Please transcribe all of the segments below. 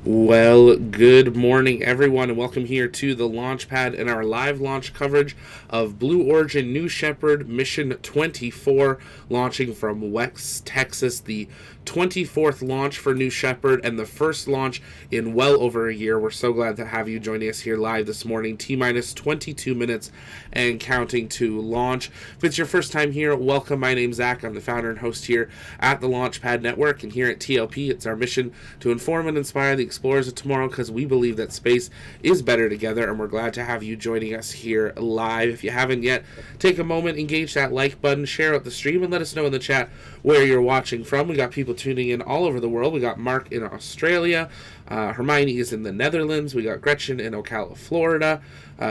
Well, good morning, everyone, and welcome here to the launch pad and our live launch coverage of Blue Origin New Shepard Mission 24, launching from West Texas, the 24th launch for New Shepard and the first launch in well over a year. We're so glad to have you joining us here live this morning, T-minus 22 minutes and counting to launch. If it's your first time here, welcome. My name's Zach. I'm the founder and host here at the Launchpad Network, and here at TLP, it's our mission to inform and inspire the explorers of tomorrow, because we believe that space is better together, and we're glad to have you joining us here live. If you haven't yet, take a moment, engage that like button, share out the stream, and let us know in the chat where you're watching from. We got people tuning in all over the world. We got Mark in Australia, Hermione is in the Netherlands, we got Gretchen in Ocala, Florida,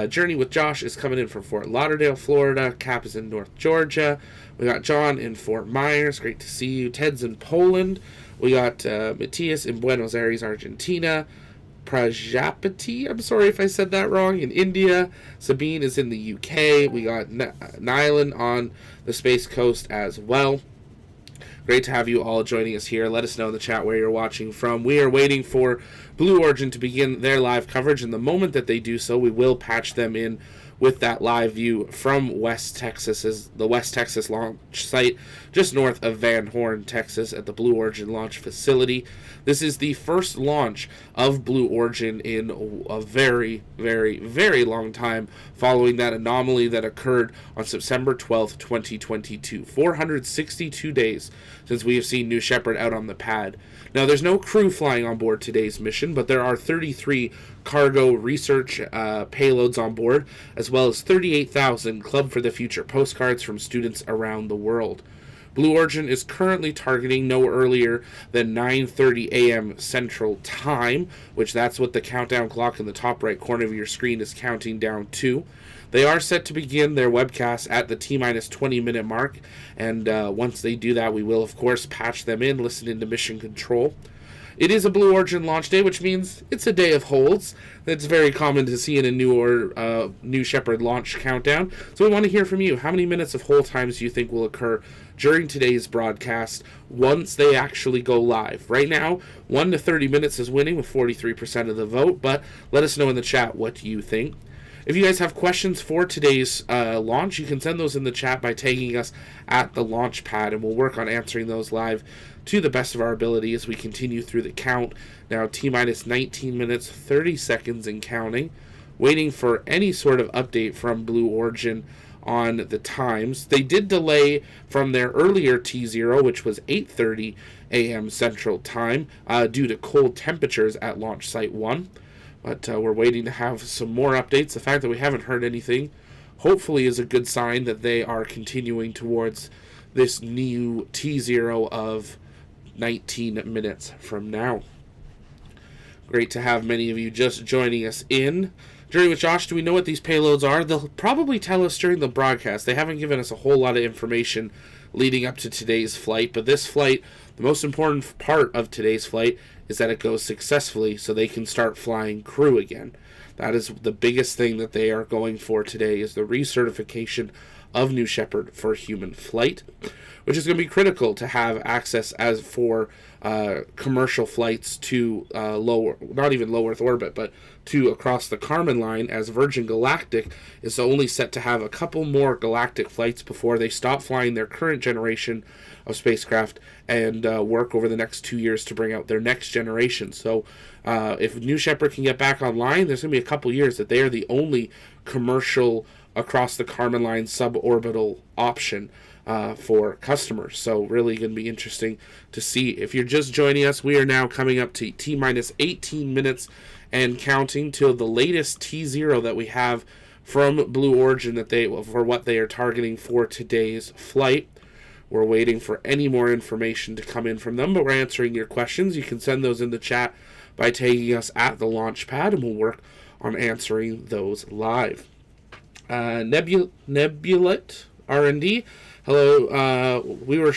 Journey with Josh is coming in from Fort Lauderdale, Florida, Cap is in North Georgia, we got John in Fort Myers, great to see you, Ted's in Poland, we got Matthias in Buenos Aires, Argentina, Prajapati, I'm sorry if I said that wrong, in India, Sabine is in the UK, we got Nylan on the Space Coast as well. Great to have you all joining us here. Let us know in the chat where you're watching from. We are waiting for Blue Origin to begin their live coverage, and the moment that they do so, we will patch them in with that live view from West Texas, as the West Texas launch site just north of Van Horn, Texas, at the Blue Origin launch facility. This is the first launch of Blue Origin in a very, very, very long time, following that anomaly that occurred on September 12th, 2022. 462 days since we have seen New Shepard out on the pad. Now, there's no crew flying on board today's mission, but there are 33 cargo research payloads on board, as well as 38,000 Club for the Future postcards from students around the world. Blue Origin is currently targeting no earlier than 9:30 a.m. Central Time, which that's what the countdown clock in the top right corner of your screen is counting down to. They are set to begin their webcast at the T-minus 20-minute mark, and once they do that, we will, of course, patch them in, listen into mission control. It is a Blue Origin launch day, which means it's a day of holds. That's very common to see in a New Shepard launch countdown. So we want to hear from you. How many minutes of hold times do you think will occur during today's broadcast once they actually go live? Right now, 1 to 30 minutes is winning with 43% of the vote, but let us know in the chat what you think. If you guys have questions for today's launch, you can send those in the chat by tagging us at the launch pad, and we'll work on answering those live to the best of our ability as we continue through the count. Now, T-minus 19 minutes, 30 seconds and counting. Waiting for any sort of update from Blue Origin on the times. They did delay from their earlier T0, which was 8:30 a.m. Central Time, due to cold temperatures at Launch Site 1. But we're waiting to have some more updates. The fact that we haven't heard anything hopefully is a good sign that they are continuing towards this new T0 of 19 minutes from now. Great to have many of you just joining us in. Journey with Josh, do we know what these payloads are? They'll probably tell us during the broadcast. They haven't given us a whole lot of information leading up to today's flight, but this flight, the most important part of today's flight is that it goes successfully so they can start flying crew again. That is the biggest thing that they are going for today, is the recertification of New Shepard for human flight, which is going to be critical to have access as for commercial flights to not even low Earth orbit, but to across the Kármán line, as Virgin Galactic is only set to have a couple more galactic flights before they stop flying their current generation of spacecraft and work over the next 2 years to bring out their next generation. So if New Shepard can get back online, there's going to be a couple years that they are the only commercial across the Kármán line suborbital option for customers. So really going to be interesting to see. If you're just joining us, we are now coming up to T-minus 18 minutes and counting till the latest T0 that we have from Blue Origin for what they are targeting for today's flight. We're waiting for any more information to come in from them, but we're answering your questions. You can send those in the chat by tagging us at the launch pad, and we'll work on answering those live. Nebulate R&D, hello. We were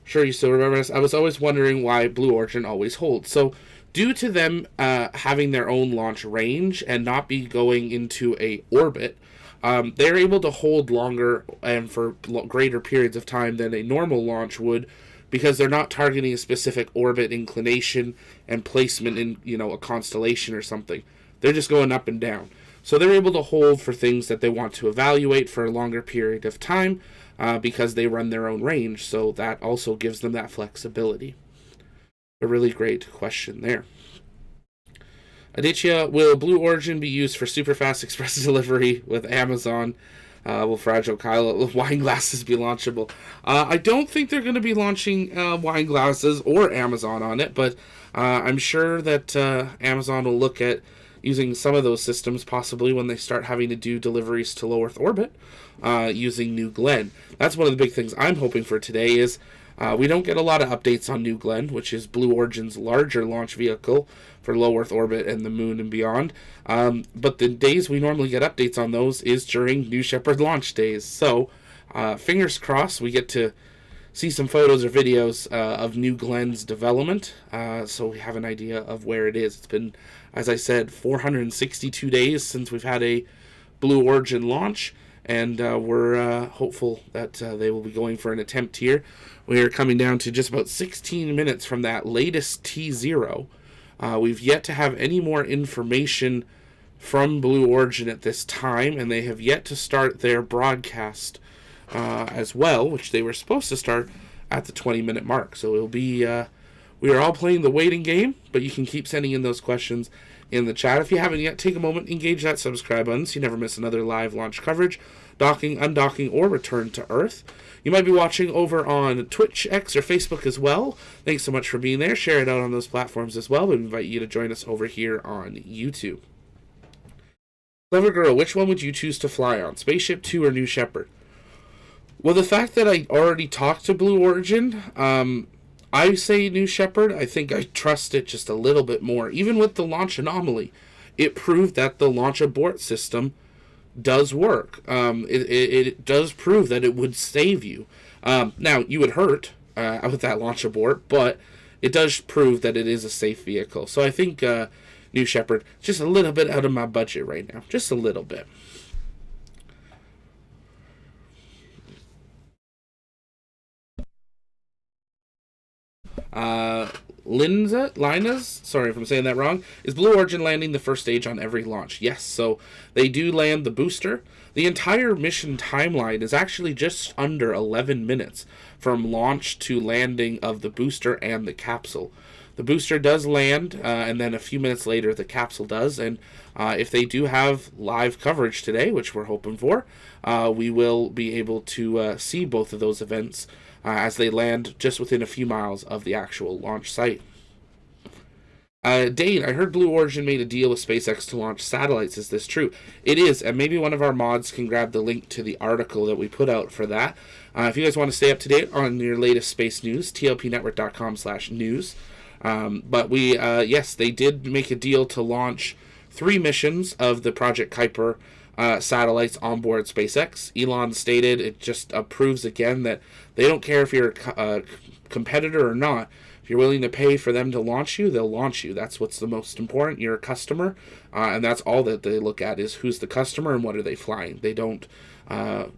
sure you still remember us. I was always wondering why Blue Origin always holds. So due to them having their own launch range and not be going into a orbit, they're able to hold longer and for greater periods of time than a normal launch would because they're not targeting a specific orbit inclination and placement in, a constellation or something. They're just going up and down. So they're able to hold for things that they want to evaluate for a longer period of time because they run their own range. So that also gives them that flexibility. A really great question there. Aditya, will Blue Origin be used for superfast express delivery with Amazon? Will Fragile Kylo wine glasses be launchable? I don't think they're going to be launching wine glasses or Amazon on it, but I'm sure that Amazon will look at using some of those systems possibly when they start having to do deliveries to low Earth orbit using New Glenn. That's one of the big things I'm hoping for today is we don't get a lot of updates on New Glenn, which is Blue Origin's larger launch vehicle for low Earth orbit and the moon and beyond. But the days we normally get updates on those is during New Shepard launch days. So fingers crossed we get to see some photos or videos of New Glenn's development so we have an idea of where it is. It's been, as I said, 462 days since we've had a Blue Origin launch, and we're hopeful that they will be going for an attempt here. We are coming down to just about 16 minutes from that latest T0. We've yet to have any more information from Blue Origin at this time, and they have yet to start their broadcast as well, which they were supposed to start at the 20-minute mark. So it'll be, we are all playing the waiting game, but you can keep sending in those questions in the chat. If you haven't yet, take a moment, engage that subscribe button so you never miss another live launch coverage, docking, undocking, or return to Earth. You might be watching over on Twitch, X, or Facebook as well. Thanks so much for being there. Share it out on those platforms as well. We invite you to join us over here on YouTube. Clever Girl, which one would you choose to fly on, Spaceship 2 or New Shepard? Well, the fact that I already talked to Blue Origin, I say New Shepard. I think I trust it just a little bit more. Even with the launch anomaly, it proved that the launch abort system does work. It does prove that it would save you. Now, you would hurt with that launch abort, but it does prove that it is a safe vehicle. So I think New Shepard, just a little bit out of my budget right now. Just a little bit. Linas, sorry if I'm saying that wrong, is Blue Origin landing the first stage on every launch? Yes, so they do land the booster. The entire mission timeline is actually just under 11 minutes from launch to landing of the booster and the capsule. The booster does land, and then a few minutes later the capsule does, and if they do have live coverage today, which we're hoping for, we will be able to see both of those events as they land just within a few miles of the actual launch site. Dane, I heard Blue Origin made a deal with SpaceX to launch satellites. Is this true? It is, and maybe one of our mods can grab the link to the article that we put out for that. If you guys want to stay up to date on your latest space news, tlpnetwork.com/news. But we, yes, they did make a deal to launch 3 missions of the Project Kuiper satellites on board SpaceX. Elon stated it just proves again that they don't care if you're a competitor or not. If you're willing to pay for them to launch you, they'll launch you. That's what's the most important. You're a customer, and that's all that they look at is who's the customer and what are they flying. They don't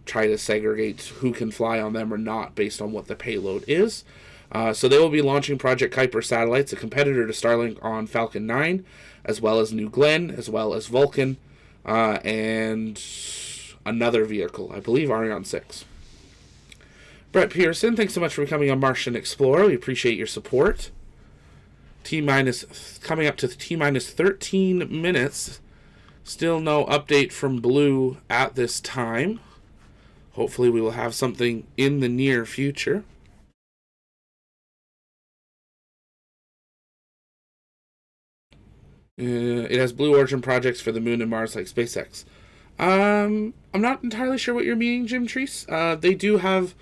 try to segregate who can fly on them or not based on what the payload is. So they will be launching Project Kuiper satellites, a competitor to Starlink on Falcon 9, as well as New Glenn, as well as Vulcan, and another vehicle, I believe Ariane 6. Brett Pearson, thanks so much for coming on Martian Explorer. We appreciate your support. Coming up to T-minus 13 minutes. Still no update from Blue at this time. Hopefully we will have something in the near future. It has Blue Origin projects for the Moon and Mars like SpaceX. I'm not entirely sure what you're meaning, Jim Treese. They do have...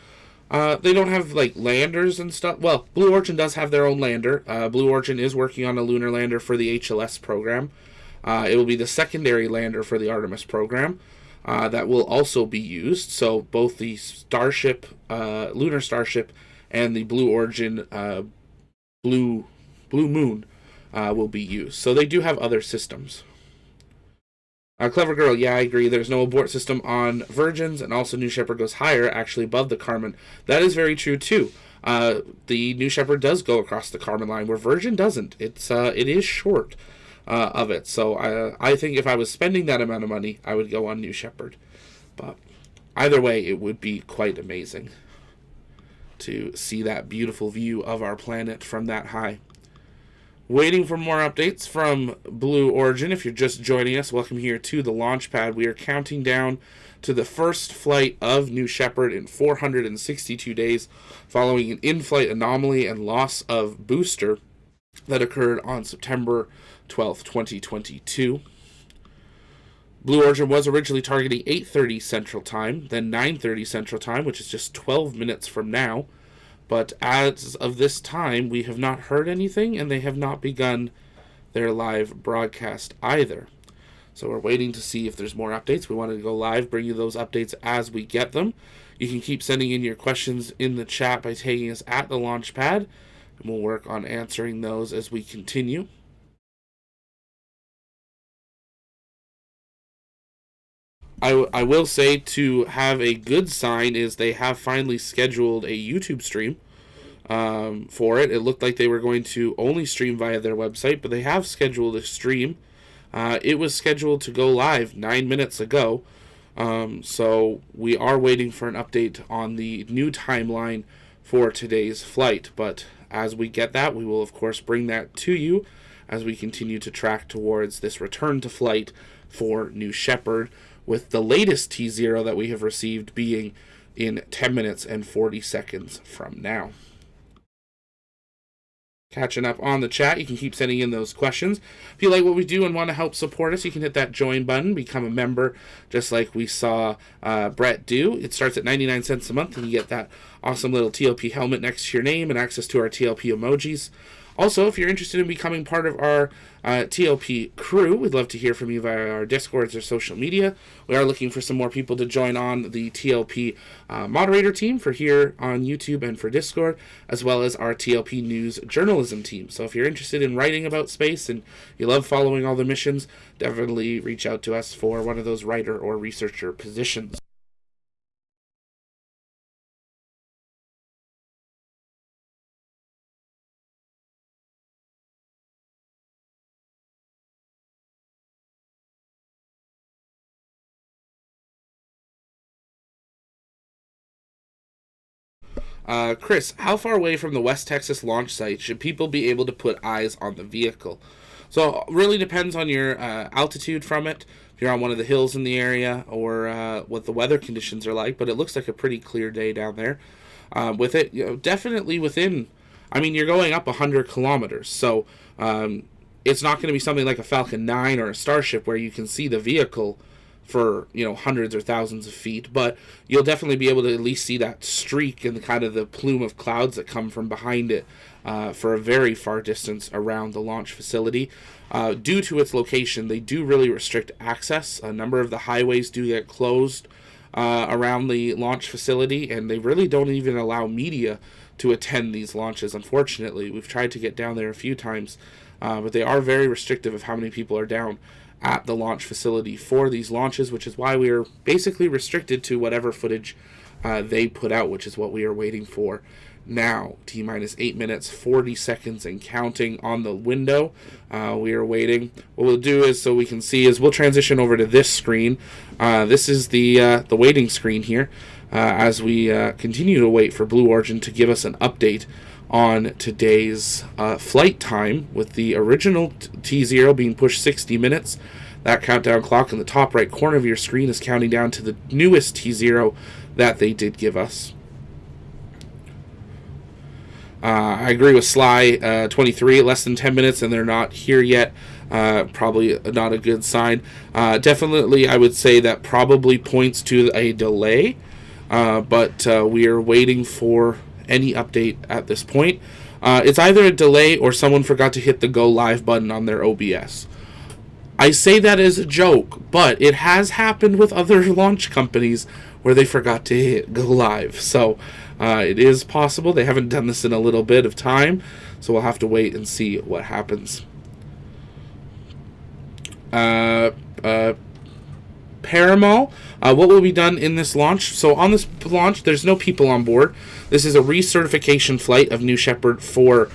they don't have, like, landers and stuff. Well, Blue Origin does have their own lander. Blue Origin is working on a lunar lander for the HLS program. It will be the secondary lander for the Artemis program that will also be used. So both the Starship, Lunar Starship, and the Blue Origin Blue Moon will be used. So they do have other systems. Clever Girl, yeah, I agree. There's no abort system on Virgins, and also New Shepard goes higher, actually above the Karman. That is very true, too. The New Shepard does go across the Karman line, where Virgin doesn't. It is short of it. So I think if I was spending that amount of money, I would go on New Shepard. But either way, it would be quite amazing to see that beautiful view of our planet from that high. Waiting for more updates from Blue Origin. If you're just joining us, welcome here to the launch pad. We are counting down to the first flight of New Shepard in 462 days, following an in-flight anomaly and loss of booster that occurred on September 12th, 2022. Blue Origin was originally targeting 8:30 Central Time, then 9:30 Central Time, which is just 12 minutes from now. But as of this time, we have not heard anything, and they have not begun their live broadcast either. So we're waiting to see if there's more updates. We wanted to go live, bring you those updates as we get them. You can keep sending in your questions in the chat by tagging us at the launch pad, and we'll work on answering those as we continue. I will say, to have a good sign is they have finally scheduled a YouTube stream for it. It looked like they were going to only stream via their website, but they have scheduled a stream. It was scheduled to go live 9 minutes ago, so we are waiting for an update on the new timeline for today's flight. But as we get that, we will of course bring that to you as we continue to track towards this return to flight for New Shepard, with the latest T0 that we have received being in 10 minutes and 40 seconds from now. Catching up on the chat, you can keep sending in those questions. If you like what we do and want to help support us, you can hit that join button, become a member, just like we saw Brett do. It starts at 99 cents a month, and you get that awesome little TLP helmet next to your name and access to our TLP emojis. Also, if you're interested in becoming part of our TLP crew, we'd love to hear from you via our Discords or social media. We are looking for some more people to join on the TLP moderator team for here on YouTube and for Discord, as well as our TLP News journalism team. So if you're interested in writing about space and you love following all the missions, definitely reach out to us for one of those writer or researcher positions. Chris, how far away from the West Texas launch site should people be able to put eyes on the vehicle? So it really depends on your altitude from it, if you're on one of the hills in the area, or what the weather conditions are like, but it looks like a pretty clear day down there. With it, definitely within, you're going up 100 kilometers, so it's not going to be something like a Falcon 9 or a Starship where you can see the vehicle for hundreds or thousands of feet, but you'll definitely be able to at least see that streak and the plume of clouds that come from behind it for a very far distance around the launch facility. Due to its location, they do really restrict access. A number of the highways do get closed around the launch facility, and they really don't even allow media to attend these launches, unfortunately. We've tried to get down there a few times, but they are very restrictive of how many people are down at the launch facility for these launches, which is why we are basically restricted to whatever footage they put out, which is what we are waiting for now. T-minus 8 minutes, 40 seconds and counting on the window. We are waiting. What we'll do is, so we can see, is we'll transition over to this screen. This is the waiting screen here as we continue to wait for Blue Origin to give us an update on today's flight time, with the original T0 being pushed 60 minutes. That countdown clock in the top right corner of your screen is counting down to the newest T0 that they did give us. I agree with Sly 23, less than 10 minutes and they're not here yet. Probably not a good sign. Definitely, I would say that probably points to a delay, but we are waiting for any update at this point. It's either a delay or someone forgot to hit the go live button on their OBS. I say that as a joke, but it has happened with other launch companies where they forgot to hit go live. So it is possible. They haven't done this in a little bit of time, so we'll have to wait and see what happens. repair them all. What will be done in this launch? So on this launch, there's no people on board. This is a recertification flight of New Shepard for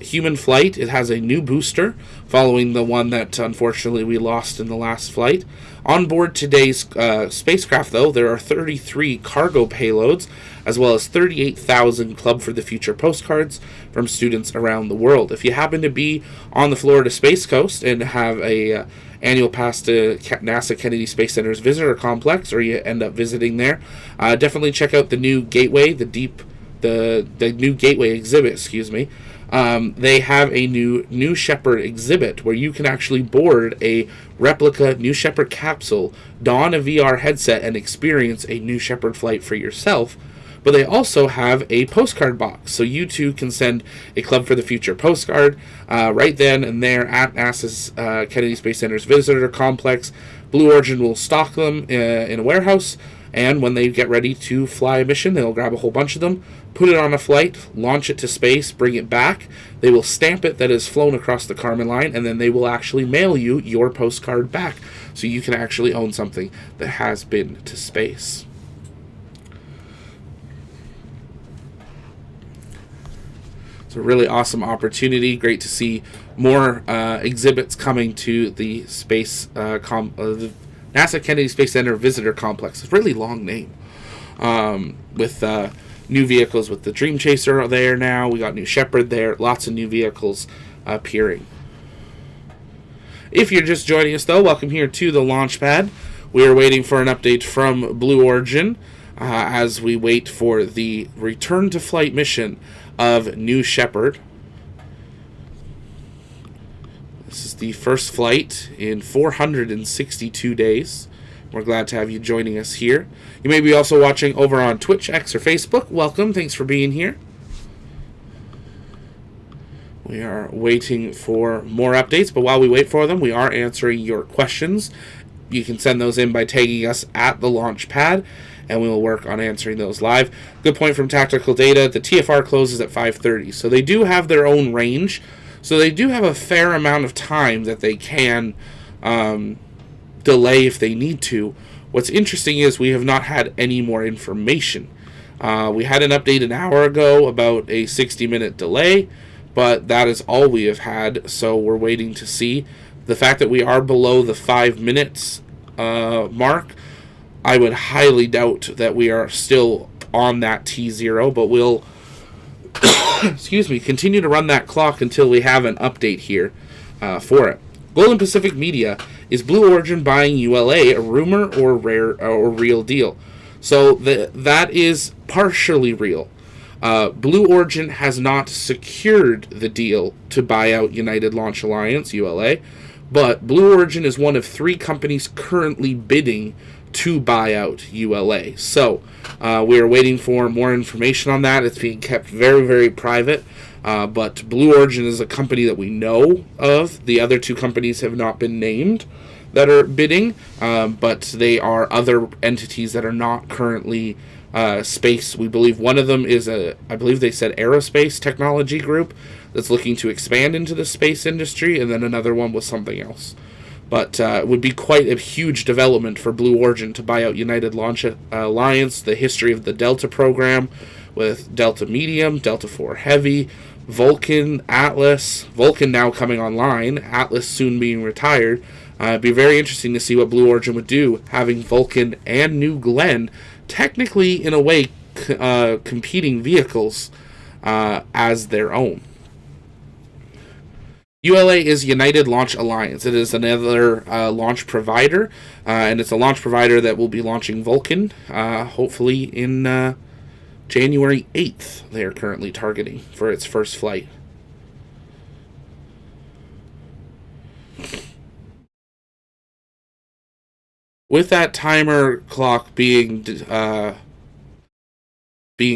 human flight. It has a new booster following the one that unfortunately we lost in the last flight. On board today's spacecraft, though, there are 33 cargo payloads, as well as 38,000 Club for the Future postcards from students around the world. If you happen to be on the Florida Space Coast and have a annual pass to NASA Kennedy Space Center's Visitor Complex, or you end up visiting there, definitely check out the new Gateway, the new Gateway exhibit, excuse me. They have a New Shepard exhibit where you can actually board a replica New Shepard capsule, don a VR headset, and experience a New Shepard flight for yourself. But they also have a postcard box, so you too can send a Club for the Future postcard right then and there at NASA's Kennedy Space Center's Visitor Complex. Blue Origin will stock them in a warehouse, and when they get ready to fly a mission, they'll grab a whole bunch of them, put it on a flight, launch it to space, bring it back. They will stamp it that is flown across the Kármán line, and then they will actually mail you your postcard back, so you can actually own something that has been to space. It's a really awesome opportunity. Great to see more exhibits coming to the space NASA Kennedy Space Center Visitor Complex. It's a really long name. With new vehicles with the Dream Chaser there now. We got New Shepard there. Lots of new vehicles appearing. If you're just joining us, though, welcome here to the launch pad. We are waiting for an update from Blue Origin as we wait for the return to flight mission of New Shepard. This is the first flight in 462 days. We're glad to have you joining us here. You may be also watching over on Twitch, X, or Facebook. Welcome. Thanks for being here. We are waiting for more updates, but while we wait for them, we are answering your questions. You can send those in by tagging us at the launch pad, and we will work on answering those live. Good point from Tactical Data. The TFR closes at 5:30, so they do have their own range. So they do have a fair amount of time that they can delay if they need to. What's interesting is we have not had any more information. We had an update an hour ago about a 60-minute delay, but that is all we have had, so we're waiting to see. The fact that we are below the 5 minutes mark, I would highly doubt that we are still on that T0, but we'll continue to run that clock until we have an update here for it. Golden Pacific Media: is Blue Origin buying ULA a rumor or real deal? So that is partially real. Blue Origin has not secured the deal to buy out United Launch Alliance, ULA, but Blue Origin is one of 3 companies currently bidding to buy out ULA. So we are waiting for more information on that. It's being kept very, very private. But Blue Origin is a company that we know of. The other 2 companies have not been named that are bidding, but they are other entities that are not currently space. We believe one of them is I believe they said aerospace technology group that's looking to expand into the space industry, and then another one was something else. But it would be quite a huge development for Blue Origin to buy out United Launch Alliance. The history of the Delta program with Delta Medium, Delta IV Heavy, Vulcan, Atlas, Vulcan now coming online, Atlas soon being retired. It'd be very interesting to see what Blue Origin would do, having Vulcan and New Glenn technically, in a way, competing vehicles as their own. ULA is United Launch Alliance. It is another launch provider, and it's a launch provider that will be launching Vulcan, hopefully in January 8th. They are currently targeting for its first flight. With that timer clock being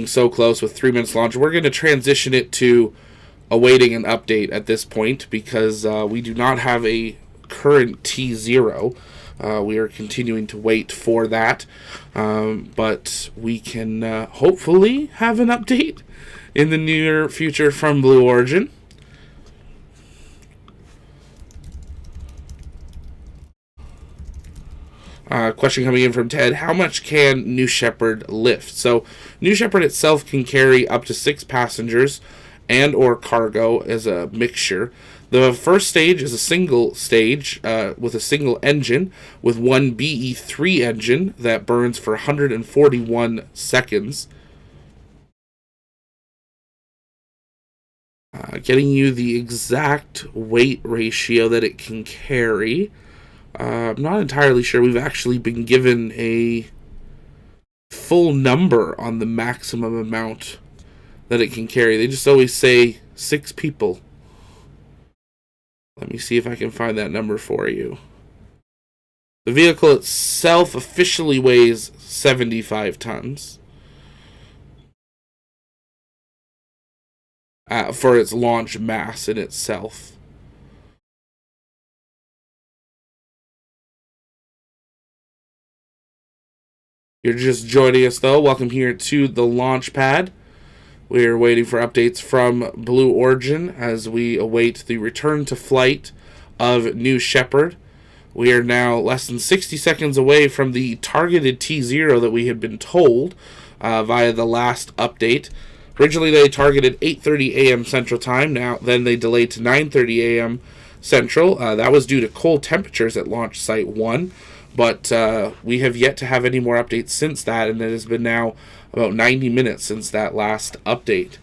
so close with 3 minutes launch, we're going to transition it to awaiting an update at this point because we do not have a current T0. We are continuing to wait for that, but we can hopefully have an update in the near future from Blue Origin. Question coming in from Ted: how much can New Shepard lift? So, New Shepard itself can carry up to 6 passengers and or cargo as a mixture. The first stage is a single stage with a single engine with one BE3 engine that burns for 141 seconds. Getting you the exact weight ratio that it can carry. I'm not entirely sure. We've actually been given a full number on the maximum amount that it can carry. They just always say 6 people. Let me see if I can find that number for you. The vehicle itself officially weighs 75 tons. For its launch mass in itself. You're just joining us, though. Welcome here to the launch pad. We're waiting for updates from Blue Origin as we await the return to flight of New Shepard. We are now less than 60 seconds away from the targeted T0 that we had been told via the last update. Originally, they targeted 8:30 a.m. Central Time. Then they delayed to 9:30 a.m. Central. That was due to cold temperatures at Launch Site 1. But we have yet to have any more updates since that, and it has been now about 90 minutes since that last update.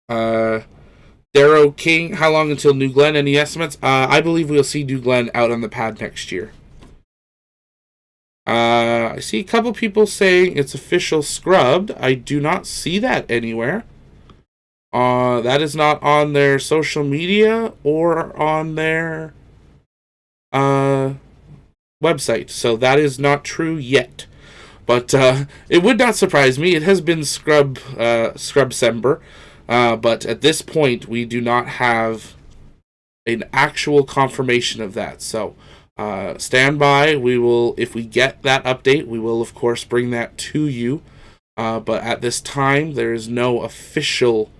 Darrow King, how long until New Glenn? Any estimates? I believe we'll see New Glenn out on the pad next year. I see a couple people saying it's official scrubbed. I do not see that anywhere. That is not on their social media or on their website. So that is not true yet. But it would not surprise me. It has been Scrub-sember. But at this point, we do not have an actual confirmation of that. So stand by. We will, if we get that update, we will, of course, bring that to you. But at this time, there is no official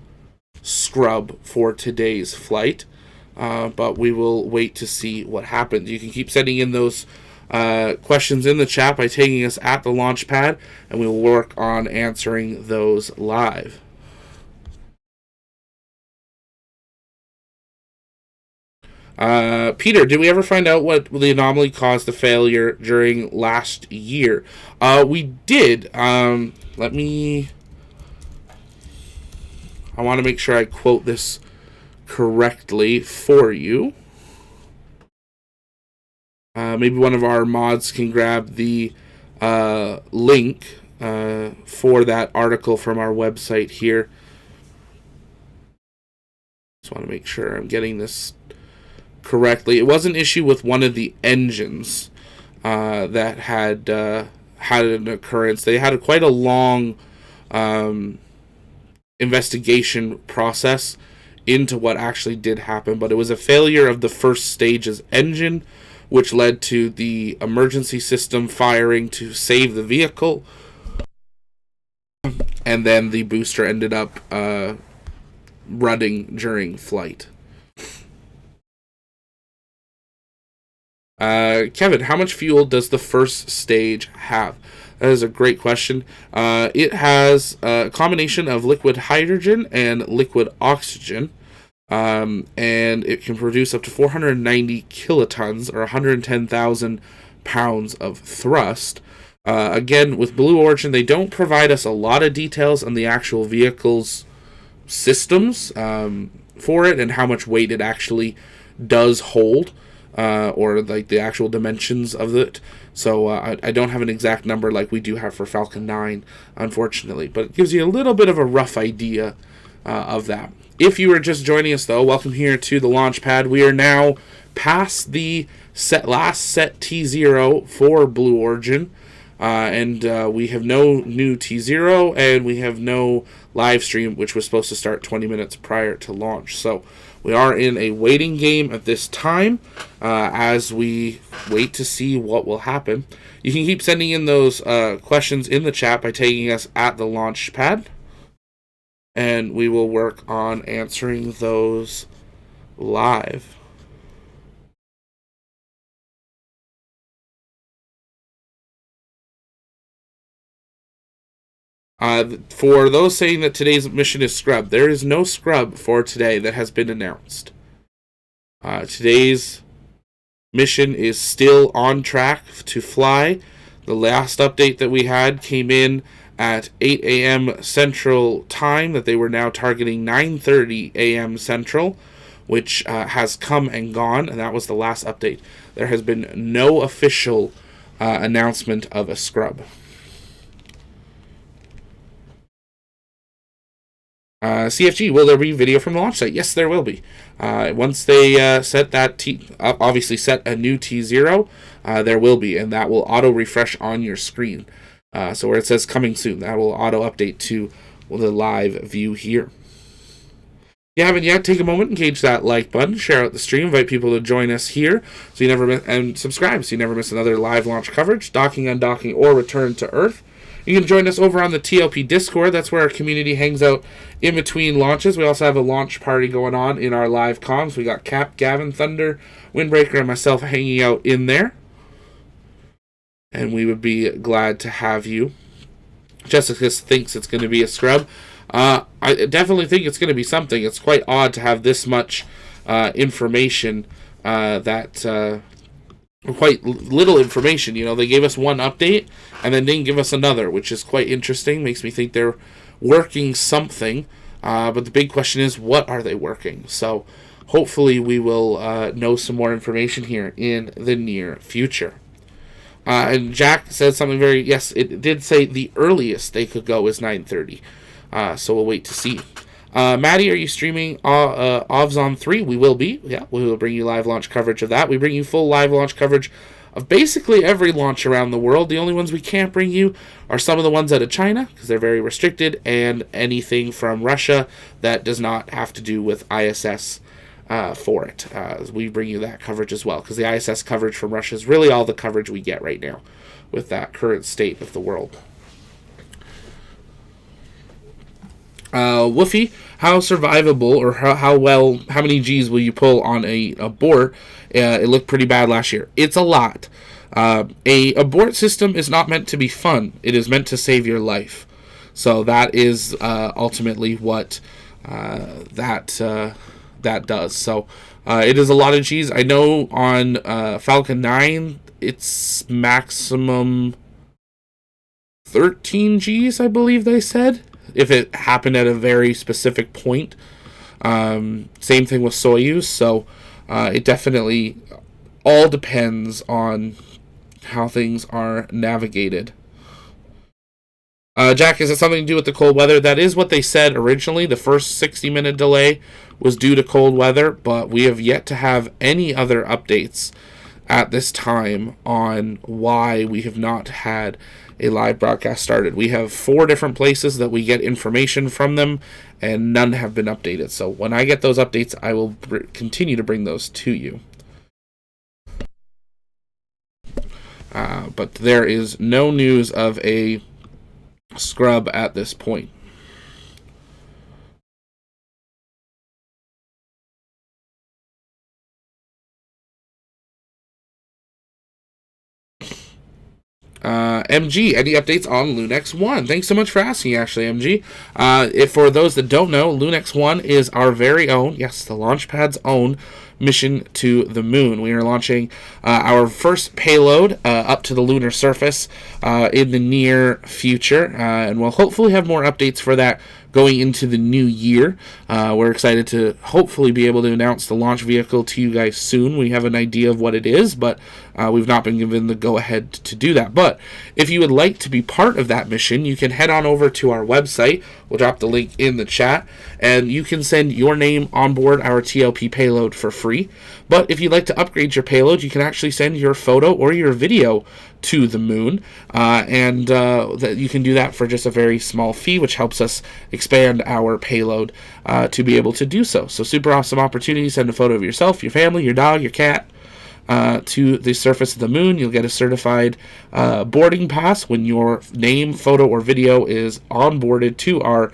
scrub for today's flight. But we will wait to see what happens. You can keep sending in those questions in the chat by taking us at the launch pad, and we will work on answering those live. Peter, did we ever find out what the anomaly caused the failure during last year? We did. I want to make sure I quote this correctly for you. Maybe one of our mods can grab the link for that article from our website here. Just want to make sure I'm getting this correctly. It was an issue with one of the engines that had an occurrence. They had quite a long investigation process into what actually did happen, but it was a failure of the first stage's engine, which led to the emergency system firing to save the vehicle, and then the booster ended up running during flight. Kevin, how much fuel does the first stage have? That is a great question. It has a combination of liquid hydrogen and liquid oxygen, and it can produce up to 490 kilotons, or 110,000 pounds of thrust. Again, with Blue Origin, they don't provide us a lot of details on the actual vehicle's systems for it and how much weight it actually does hold. Or like the actual dimensions of it. So I don't have an exact number like we do have for Falcon 9, unfortunately. But it gives you a little bit of a rough idea of that. If you are just joining us, though, welcome here to the launch pad. We are now past the last set T0 for Blue Origin. And we have no new T0, and we have no live stream, which was supposed to start 20 minutes prior to launch. So we are in a waiting game at this time as we wait to see what will happen. You can keep sending in those questions in the chat by taking us at the launch pad, and we will work on answering those live. For those saying that today's mission is scrub, there is no scrub for today that has been announced. Today's mission is still on track to fly. The last update that we had came in at 8 a.m. Central Time, that they were now targeting 9:30 a.m. Central, which has come and gone, and that was the last update. There has been no official announcement of a scrub. CFG, will there be video from the launch site? Yes, there will be. Once they set that obviously set a new T0, there will be, and that will auto refresh on your screen. So where it says coming soon, that will auto update to the live view here. If you haven't yet, take a moment, engage that like button, share out the stream, invite people to join us here, so you never miss, and subscribe so you never miss another live launch coverage, docking, undocking, or return to Earth. You can join us over on the TLP Discord. That's where our community hangs out in between launches. We also have a launch party going on in our live comms. We got Cap, Gavin, Thunder, Windbreaker, and myself hanging out in there. And we would be glad to have you. Jessica thinks it's going to be a scrub. I definitely think it's going to be something. It's quite odd to have this much information quite little information. You know, they gave us one update and then didn't give us another, which is quite interesting. Makes me think they're working something. But the big question is, what are they working? So hopefully we will know some more information here in the near future. And Jack said something yes, it did say the earliest they could go is 9:30. So we'll wait to see. Maddie, are you streaming OVS on 3? We will be. Yeah, we will bring you live launch coverage of that. We bring you full live launch coverage of basically every launch around the world. The only ones we can't bring you are some of the ones out of China, because they're very restricted, and anything from Russia that does not have to do with ISS for it. We bring you that coverage as well, because the ISS coverage from Russia is really all the coverage we get right now with that current state of the world. Woofy, how survivable, or how many G's will you pull on a abort? It looked pretty bad last year. It's a lot. A abort system is not meant to be fun. It is meant to save your life. So that is ultimately what that does. So it is a lot of G's. I know on Falcon 9, it's maximum 13 G's, I believe they said, if it happened at a very specific point. Same thing with Soyuz, so it definitely all depends on how things are navigated. Jack, is it something to do with the cold weather? That is what they said originally. The first 60-minute delay was due to cold weather, but we have yet to have any other updates at this time on why we have not had a live broadcast started. We have 4 different places that we get information from them, and none have been updated. So when I get those updates, I will continue to bring those to you. But there is no news of a scrub at this point. MG, any updates on Lunex 1? Thanks so much for asking, actually, MG. If for those that don't know, Lunex 1 is our very own, yes, the Launchpad's own mission to the moon. We are launching our first payload up to the lunar surface in the near future, and we'll hopefully have more updates for that going into the new year. We're excited to hopefully be able to announce the launch vehicle to you guys soon. We have an idea of what it is, but we've not been given the go-ahead to do that. But if you would like to be part of that mission, you can head on over to our website. We'll drop the link in the chat, and you can send your name on board our TLP payload for free. But if you'd like to upgrade your payload, you can actually send your photo or your video to the moon, and that you can do that for just a very small fee, which helps us expand our payload to be able to do so. So super awesome opportunity. Send a photo of yourself, your family, your dog, your cat to the surface of the moon. You'll get a certified boarding pass when your name, photo, or video is onboarded to our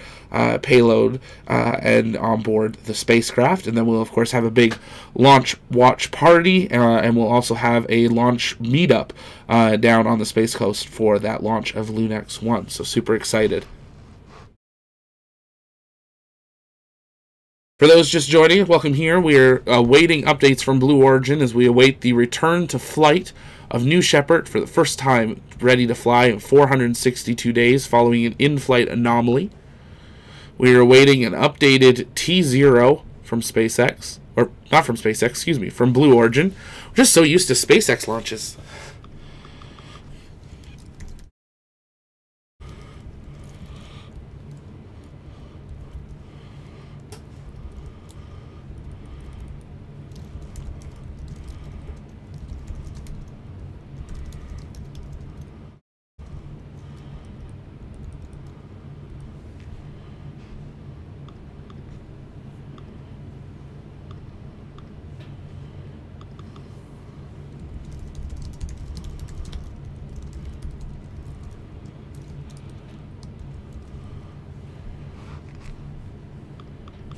payload and onboard the spacecraft. And then we'll, of course, have a big launch watch party, and we'll also have a launch meetup down on the Space Coast for that launch of Lunex 1. So super excited. For those just joining, welcome here. We are awaiting updates from Blue Origin as we await the return to flight of New Shepard for the first time ready to fly in 462 days following an in-flight anomaly. We are awaiting an updated T0 from SpaceX, or not from SpaceX, excuse me, from Blue Origin. We're just so used to SpaceX launches.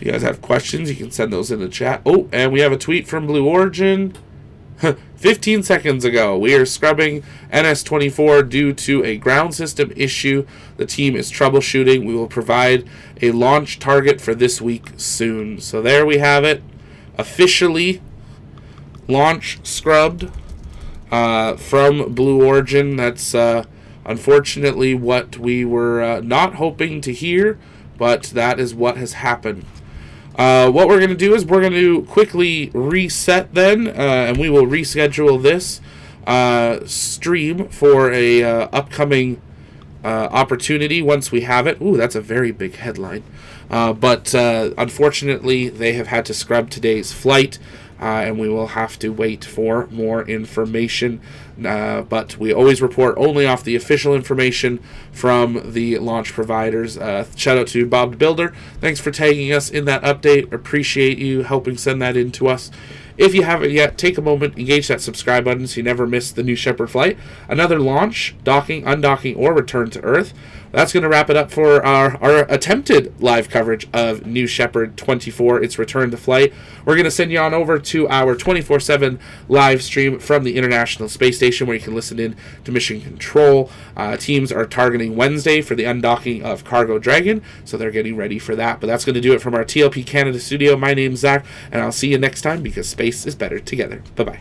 If you guys have questions, you can send those in the chat. Oh, and we have a tweet from Blue Origin 15 seconds ago. We are scrubbing NS-24 due to a ground system issue. The team is troubleshooting. We will provide a launch target for this week soon. So there we have it. Officially launch scrubbed from Blue Origin. That's unfortunately what we were not hoping to hear, but that is what has happened. What we're going to do is we're going to quickly reset then, and we will reschedule this stream for a upcoming opportunity once we have it. Ooh, that's a very big headline. But unfortunately, they have had to scrub today's flight, and we will have to wait for more information. But we always report only off the official information from the launch providers. Shout out to Bob the Builder. Thanks for tagging us in that update. Appreciate you helping send that in to us. If you haven't yet, take a moment, engage that subscribe button so you never miss the New Shepard flight. Another launch, docking, undocking, or return to Earth. That's going to wrap it up for our attempted live coverage of New Shepard 24, its return to flight. We're going to send you on over to our 24/7 live stream from the International Space Station where you can listen in to mission control. Teams are targeting Wednesday for the undocking of Cargo Dragon, so they're getting ready for that. But that's going to do it from our TLP Canada studio. My name's Zach, and I'll see you next time because space is better together. Bye-bye.